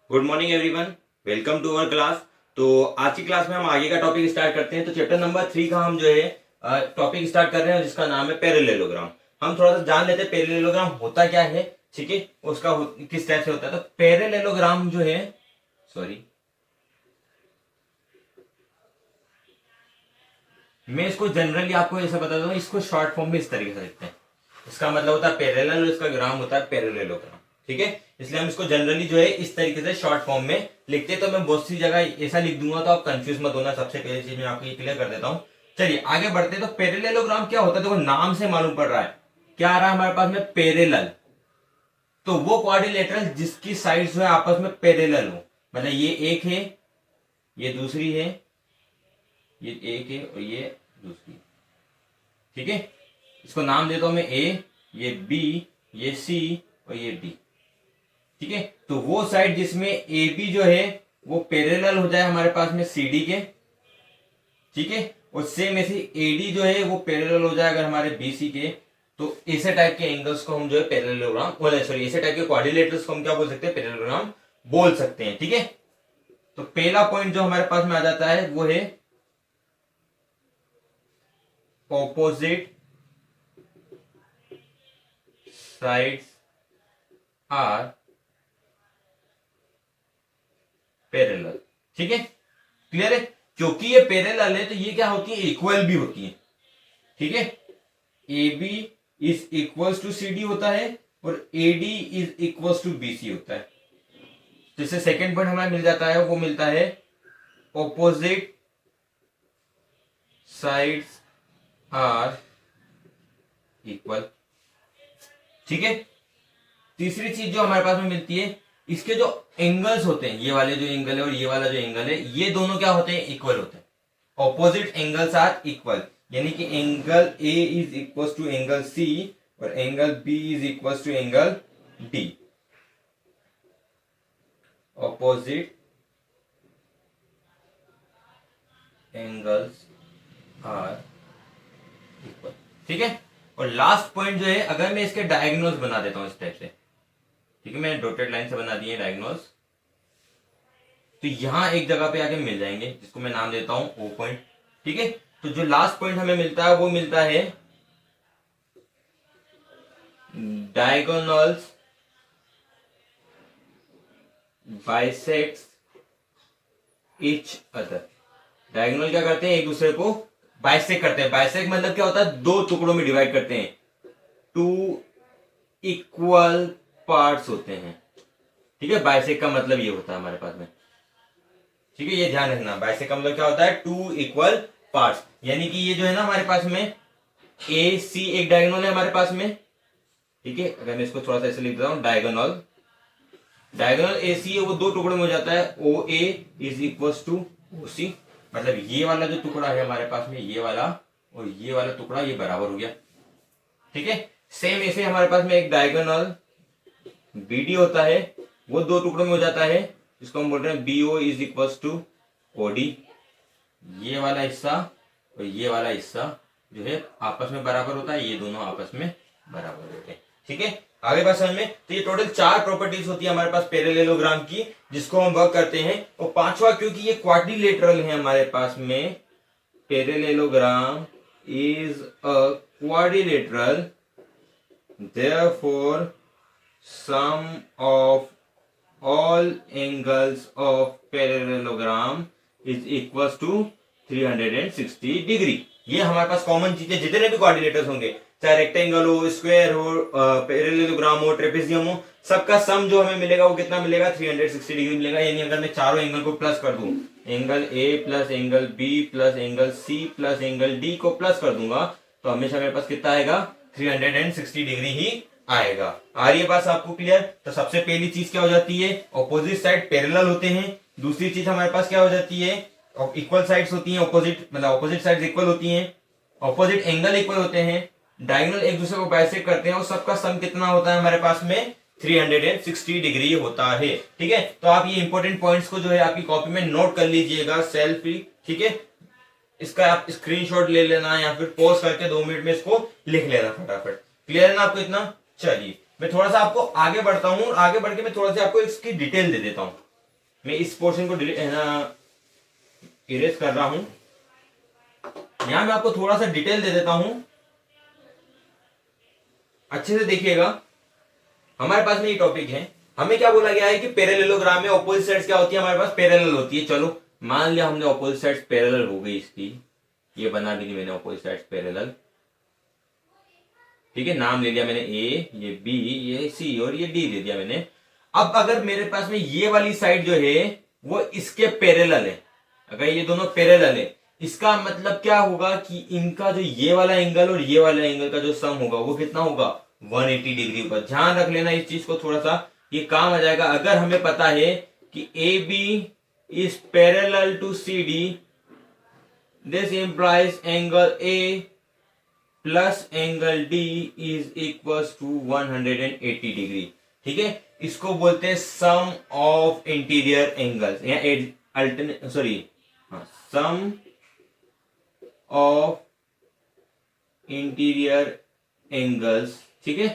Good morning everyone, welcome to our class. तो आज की क्लास में हम आगे का टॉपिक स्टार्ट करते हैं। तो चैप्टर नंबर 3 का हम जो है टॉपिक स्टार्ट कर रहे हैं, जिसका नाम है पैरेललोग्राम। हम थोड़ा सा जान लेते हैं पैरेललोग्राम होता क्या है, ठीक है, उसका किस टाइप से होता है। तो पैरेललोग्राम जो है, सॉरी, मैं इसको जनरली आपको ऐसा बताता हूँ, इसको शॉर्ट फॉर्म में इस तरीके से लिखते हैं। इसका मतलब होता है पैरेलल और इसका ग्राम होता है पैरेललोग्राम, ठीक है। इसलिए हम इसको जनरली जो है इस तरीके से शॉर्ट फॉर्म में लिखते हैं। तो मैं बहुत सी जगह ऐसा लिख दूंगा, तो आप कंफ्यूज मत होना। सबसे पहली चीज मैं आपको क्लियर कर देता हूँ। चलिए आगे बढ़ते हैं। तो पैरेललोग्राम क्या होता है, देखो नाम से मालूम पड़ रहा है क्या आ रहा है हमारे पास में, पैरेलल। तो वो क्वाड्रिलेटरल जिसकी साइड्स जो है आपस में पैरेलल हो, मतलब ये एक है, ये दूसरी है, ये एक है और ये दूसरी, ठीक है। इसको नाम देता हूं मैं ए, ये बी, ये सी और ये डी, ठीक है। तो वो साइड जिसमें ए बी जो है वो पैरेलल हो जाए हमारे पास में सी डी के, ठीक है। और सेम ऐसे ए डी जो है वो पैरेलल हो जाए अगर हमारे बी सी के। तो ऐसे टाइप के एंगल्स को हम जो है पैरेललोग्राम, सॉरी, ऐसे टाइप के क्वाड्रिलेटरल्स को हम क्या बोल सकते हैं, पैरेललोग्राम बोल सकते हैं, ठीक है। तो पहला पॉइंट जो हमारे पास में आ जाता है वो है ऑपोजिट साइड्स आर पैरेलल, ठीक है, क्लियर है। क्योंकि ये पैरेलल है तो ये क्या होती है, इक्वल भी होती है, ठीक है। A B is equal to C D होता है और A D is equal to B C होता है। तो इससे सेकेंड पॉइंट हमें मिल जाता है, वो मिलता है ऑपोजिट साइड्स आर इक्वल, ठीक है। तीसरी चीज जो हमारे पास में मिलती है, इसके जो एंगल्स होते हैं, ये वाले जो एंगल है और ये वाला जो एंगल है, ये दोनों क्या होते हैं, इक्वल होते हैं। ऑपोजिट एंगल्स आर इक्वल, यानी कि angle A is equal to angle C और angle B is equal to angle D. Opposite angles are equal, ठीक है। और लास्ट पॉइंट जो है, अगर मैं इसके डायगोनल्स बना देता हूं इस टाइप से, ठीक है, मैंने डॉटेड लाइन से बना दिए डायगोनल्स, तो यहां एक जगह पे आके मिल जाएंगे, जिसको मैं नाम देता हूं ओ पॉइंट, ठीक है। तो जो लास्ट पॉइंट हमें मिलता है वो मिलता है diagonals bisects each other. Diagonal क्या करते हैं, एक दूसरे को बाइसेक करते हैं। बाइसेक मतलब क्या होता है, दो टुकड़ों में डिवाइड करते हैं, टू इक्वल पार्ट्स होते हैं, ठीक है। बाइसेक का मतलब ये होता है हमारे पास में, ठीक है, ये ध्यान रखना। बाइसेक का मतलब क्या होता है, टू इक्वल पार्ट्स, यानी कि ये जो है ना हमारे पास में ए सी एक डायगोनल है हमारे पास में, ठीक है। अगर मैं इसको थोड़ा सा ऐसे लिख देता हूं, डायगोनल ए सी है वो दो टुकड़ों में हो जाता है, ओ ए इज इक्वल टू ओ सी, मतलब ये वाला जो टुकड़ा है हमारे पास में, ये वाला और ये वाला टुकड़ा ये बराबर हो गया, ठीक है। सेम ऐसे हमारे पास में एक डायगोनल बी डी होता है, वो दो टुकड़ों में हो जाता है, जिसको हम बोल रहे हैं B O is equal to O D. ये वाला हिस्सा और ये वाला हिस्सा जो है आपस में बराबर होता है, ये दोनों आपस में बराबर होते हैं, ठीक है। आगे बात समझ में। तो ये टोटल 4 प्रॉपर्टीज होती है हमारे पास पैरेललोग्राम की, जिसको हम वर्क करते हैं। और पांचवा, क्योंकि ये क्वाड्रिलेटरल है हमारे पास में, parallelogram is a quadrilateral, therefore sum of all angles of parallelogram is equals to 360 degree. ये हमारे पास कॉमन चीजें, जितने भी कोऑर्डिनेटर्स होंगे, चाहे रेक्टेंगल हो, स्क्वायर हो, पैरेललोग्राम हो, ट्रेपेजियम हो, सबका सम जो हमें मिलेगा वो कितना मिलेगा, 360 डिग्री मिलेगा। यानी अगर मैं चारों एंगल को प्लस कर दूं, angle A plus angle B plus angle C plus angle D को प्लस कर दूंगा, तो हमेशा मेरे पास कितना आएगा, 360 डिग्री ही आएगा। आ रही है बात आपको क्लियर। तो सबसे पहली चीज क्या हो जाती है, ऑपोजिट साइड पैरेलल होते हैं। दूसरी चीज हमारे पास क्या हो जाती है, इक्वल साइड्स होती हैं, ऑपोजिट मतलब ऑपोजिट साइड्स इक्वल होती हैं, ऑपोजिट एंगल इक्वल होते हैं, डायगोनल एक दूसरे को बाइसेक्ट करते हैं, और सबका सम कितना होता है हमारे पास में, 360 डिग्री होता है, ठीक है। तो आप ये इंपॉर्टेंट पॉइंट्स को जो है आपकी कॉपी में नोट कर लीजिएगा सेल्फ ही, ठीक है। इसका आप स्क्रीनशॉट ले लेना या फिर पॉज करके 2 मिनट में इसको लिख लेना फटाफट। क्लियर है ना आपको इतना। चलिए मैं थोड़ा सा आपको आगे बढ़ता हूं, आगे बढ़ के मैं थोड़ा सा आपको इसकी डिटेल दे देता हूं। मैं इस पोर्शन को इरेज कर रहा हूं। यहां मैं आपको थोड़ा सा डिटेल दे देता हूं, अच्छे से देखिएगा। हमारे पास में ये टॉपिक है, हमें क्या बोला गया है कि पैरेललोग्राम में ऑपोजिट साइड्स क्या होती है, हमारे पास पैरेलल होती है। चलो मान लिया हमने ऑपोजिट साइड्स पैरेलल हो गई इसकी, ये बना दी मैंने ऑपोजिट साइड्स पैरेलल, ठीक है, नाम ले लिया मैंने ए, ये बी, ये सी और ये डी दे दिया मैंने। अब अगर मेरे पास में ये वाली साइड जो है वो इसके पैरेलल है, अगर ये दोनों पैरेलल है, इसका मतलब क्या होगा कि इनका जो ये वाला एंगल और ये वाला एंगल का जो सम होगा वो कितना होगा, 180 डिग्री ऊपर। ध्यान रख लेना इस चीज को, थोड़ा सा ये काम आ जाएगा। अगर हमें पता है कि A B is parallel to C D, this implies angle A plus angle D is equal to 180 degree, ठीक है। इसको बोलते हैं सम ऑफ इंटीरियर एंगल्स या alternate, sorry, sum of interior angles, ठीक है।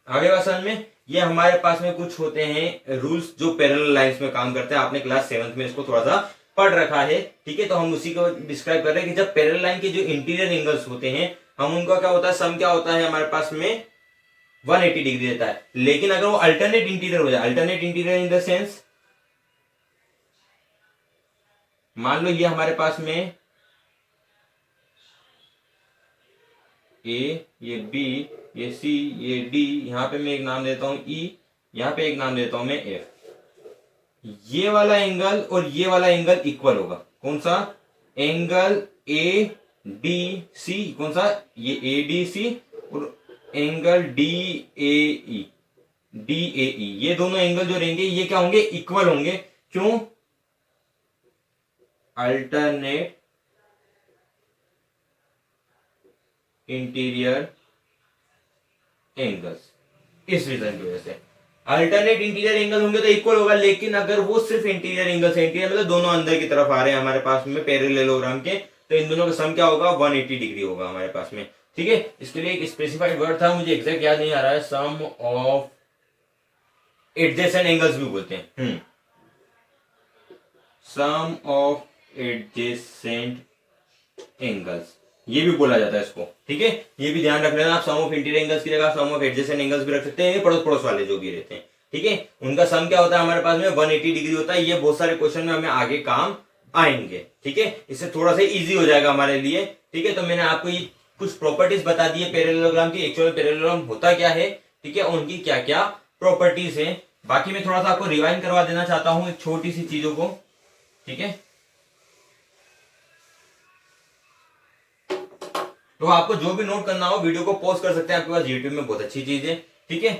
आगे बात समझ में, ये हमारे पास में कुछ होते हैं रूल्स जो पैरेलल लाइंस में काम करते हैं। आपने क्लास 7th में इसको थोड़ा सा पढ़ रखा है, ठीक है। तो हम उसी को डिस्क्राइब कर रहे हैं कि जब पैरेलल लाइन के जो इंटीरियर एंगल्स होते हैं, हम उनका क्या होता है, सम क्या होता है हमारे पास में 180 डिग्री देता है। लेकिन अगर वो अल्टरनेट इंटीरियर हो जाए, alternate interior in the sense, मान लो ये हमारे पास में ए, ये बी, ये सी, ये डी, यहां पे मैं एक नाम देता हूं ई, यहां पे एक नाम देता हूं मैं एफ। ये वाला एंगल और ये वाला एंगल इक्वल होगा, कौन सा, एंगल ए डी सी, कौन सा, ये ए डी सी, और angle D A E, D A E, ये दोनों एंगल जो रहेंगे ये क्या होंगे, इक्वल होंगे। क्यों, अल्टरनेट इंटीरियर एंगल्स, इस रीजन की वजह से अल्टरनेट इंटीरियर एंगल होंगे तो इक्वल होगा। लेकिन अगर वो सिर्फ इंटीरियर एंगल से, इंटीरियर मतलब दोनों अंदर की तरफ आ रहे हैं हमारे पास में पैरेललोग्राम के, तो इन दोनों का सम क्या होगा, 180 डिग्री होगा हमारे पास में, ठीक है। इसके लिए एक स्पेसिफाइड वर्ड था, मुझे एग्जैक्ट याद नहीं आ रहा है, सम ऑफ एडजेसेंट एंगल्स भी बोलते हैं, सम ऑफ एडजेसेंट एंगल्स, ये भी बोला जाता है इसको, ठीक है। ये भी ध्यान रख लेना, आप सम ऑफ इंटीरियर एंगल्स की जगह सम ऑफ एडजेसेंट एंगल्स भी रख सकते हैं, पड़ोस पड़ोस वाले जो भी रहते हैं, ठीक है। उनका सम क्या होता है हमारे पास में 180 डिग्री होता है। ये बहुत सारे क्वेश्चन में हमें आगे काम आएंगे, ठीक है। इससे थोड़ा सा इजी हो जाएगा हमारे लिए, ठीक है। तो मैंने आपको ये कुछ प्रॉपर्टीज बता दी है पैरेललोग्राम की, एक्चुअल पैरेललोग्राम होता क्या है, ठीक है, उनकी क्या क्या प्रॉपर्टीज है। बाकी मैं थोड़ा सा आपको रिवाइंड करवा देना चाहता हूं एक छोटी सी चीजों को, ठीक है। तो आपको जो भी नोट करना हो वीडियो को पॉज कर सकते हैं, आपके पास यूट्यूब में बहुत अच्छी चीज है, ठीक है।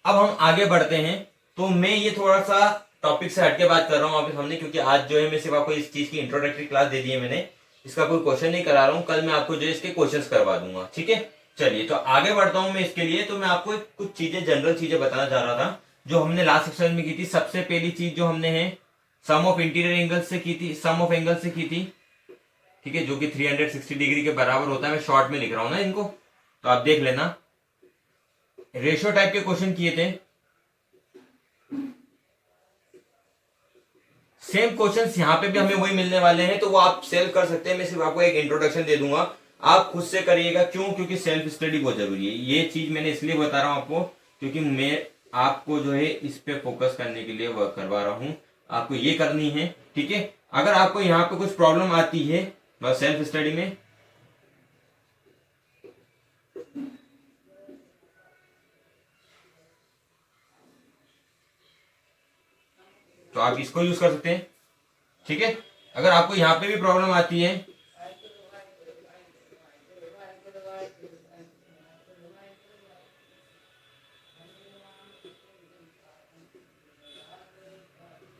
अब हम आगे बढ़ते हैं। तो मैं ये थोड़ा सा टॉपिक से हटके बात कर रहा हूं आपके सामने, क्योंकि आज जो है मैं सिर्फ आपको इस चीज की इंट्रोडक्टरी क्लास दे दी है मैंने, इसका कोई क्वेश्चन नहीं करा रहा हूं। कल मैं आपको जो है इसके क्वेश्चंस करवा दूंगा, ठीक है। चलिए तो आगे बढ़ता हूं मैं इसके लिए। तो मैं आपको कुछ चीजें, जनरल चीजें बताना चाह रहा था जो हमने लास्ट सेक्शन में की थी। सबसे पहली चीज जो हमने है सम ऑफ इंटीरियर एंगल से की थी, सम ऑफ एंगल से की थी, ठीक है, जो कि 360 डिग्री के बराबर होता है। मैं शॉर्ट में लिख रहा हूं ना इनको, तो आप देख लेना। रेशियो टाइप के क्वेश्चन किए थे, सेम क्वेश्चंस यहां पे भी हमें वही मिलने वाले हैं, तो वो आप सेल्फ कर सकते हैं। मैं सिर्फ आपको एक इंट्रोडक्शन दे दूंगा, आप खुद से करिएगा। क्यों, क्योंकि सेल्फ स्टडी बहुत जरूरी है। ये चीज मैंने इसलिए बता रहा हूं आपको, क्योंकि मैं आपको जो है इस पे फोकस करने के लिए वर्क करवा रहा हूं, आपको ये करनी है, ठीक है। अगर आपको यहाँ पे कुछ प्रॉब्लम आती है बस सेल्फ स्टडी में, तो आप इसको यूज कर सकते हैं, ठीक है। अगर आपको यहां पे भी प्रॉब्लम आती है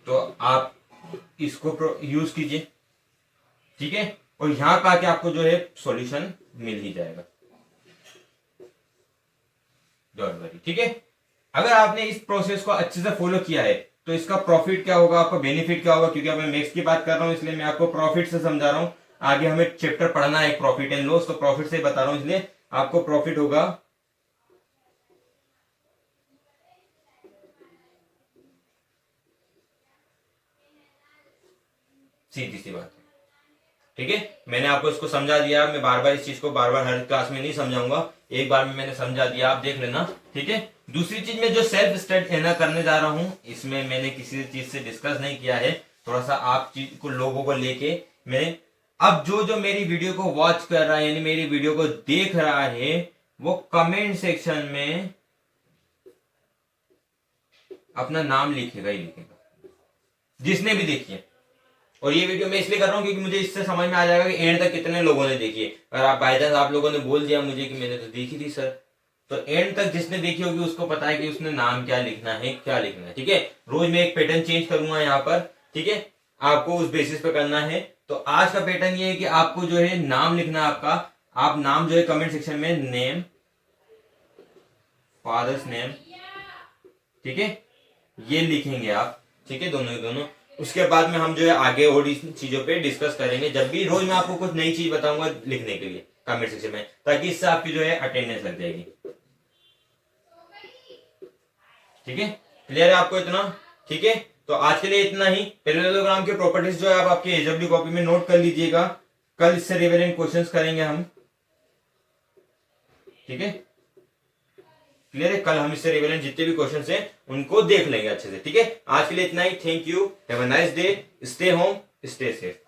तो आप इसको यूज कीजिए, ठीक है। और यहां पे आके आपको जो है सॉल्यूशन मिल ही जाएगा, डोंट वरी, ठीक है। अगर आपने इस प्रोसेस को अच्छे से फॉलो किया है तो इसका प्रॉफिट क्या होगा, आपका बेनिफिट क्या होगा। क्योंकि अब मैं मैथ्स की बात कर रहा हूं इसलिए मैं आपको प्रॉफिट से समझा रहा हूं। आगे हमें चैप्टर पढ़ना है प्रॉफिट एंड लॉस, तो प्रॉफिट से बता रहा हूं, इसलिए आपको प्रॉफिट होगा सीधी सी बात है। ठीक है, मैंने आपको इसको समझा दिया, मैं बार बार इस चीज को बार बार हर क्लास में नहीं समझाऊंगा, एक बार में मैंने समझा दिया, आप देख लेना। ठीक है, दूसरी चीज में जो सेल्फ स्टडी करने जा रहा हूं, इसमें मैंने किसी चीज से डिस्कस नहीं किया है, थोड़ा सा आप चीज को लोगों को लेके मैं अब जो मेरी वीडियो को वॉच कर रहा है यानी मेरी वीडियो को देख रहा है, वो कमेंट सेक्शन में अपना नाम लिखेगा ही लिखेगा, जिसने भी देखी है। और ये वीडियो मैं इसलिए कर रहा हूं क्योंकि मुझे इससे समझ में आ जाएगा कि एंड तक कितने लोगों ने देखी है। अगर आप बाय चांस आप लोगों ने बोल दिया मुझे कि मैंने तो देखी थी सर, तो एंड तक जिसने देखी होगी उसको पता है कि उसने नाम क्या लिखना है, क्या लिखना है। ठीक है, रोज मैं एक पैटर्न चेंज करूंगा यहाँ पर। ठीक है, आपको उस बेसिस पे करना है। तो आज का पैटर्न ये है कि आपको जो है नाम लिखना है आपका, आप नाम जो है कमेंट सेक्शन में नेम, फादर्स नेम, ठीक है, ये लिखेंगे आप। ठीक है, दोनों ही दोनों। उसके बाद में हम जो है आगे और इन चीजों पे डिस्कस करेंगे, जब भी रोज मैं आपको कुछ नई चीज बताऊंगा लिखने के लिए कमेंट सेक्शन में, ताकि इससे आपकी जो है अटेंडेंस लग जाएगी। ठीक है, क्लियर है आपको इतना? ठीक है, तो आज के लिए इतना ही। पैरेललोग्राम के प्रॉपर्टीज जो है आप आपके एजडब्ल्यू कॉपी में नोट कर लीजिएगा, कल इससे रिलेवेंट क्वेश्चंस करेंगे हम। ठीक है, क्लियर है? कल हम इससे रिलेवेंट जितने भी क्वेश्चंस हैं उनको देख लेंगे अच्छे से। ठीक है, आज के लिए इतना ही। Thank you, have a nice day, stay home, stay safe.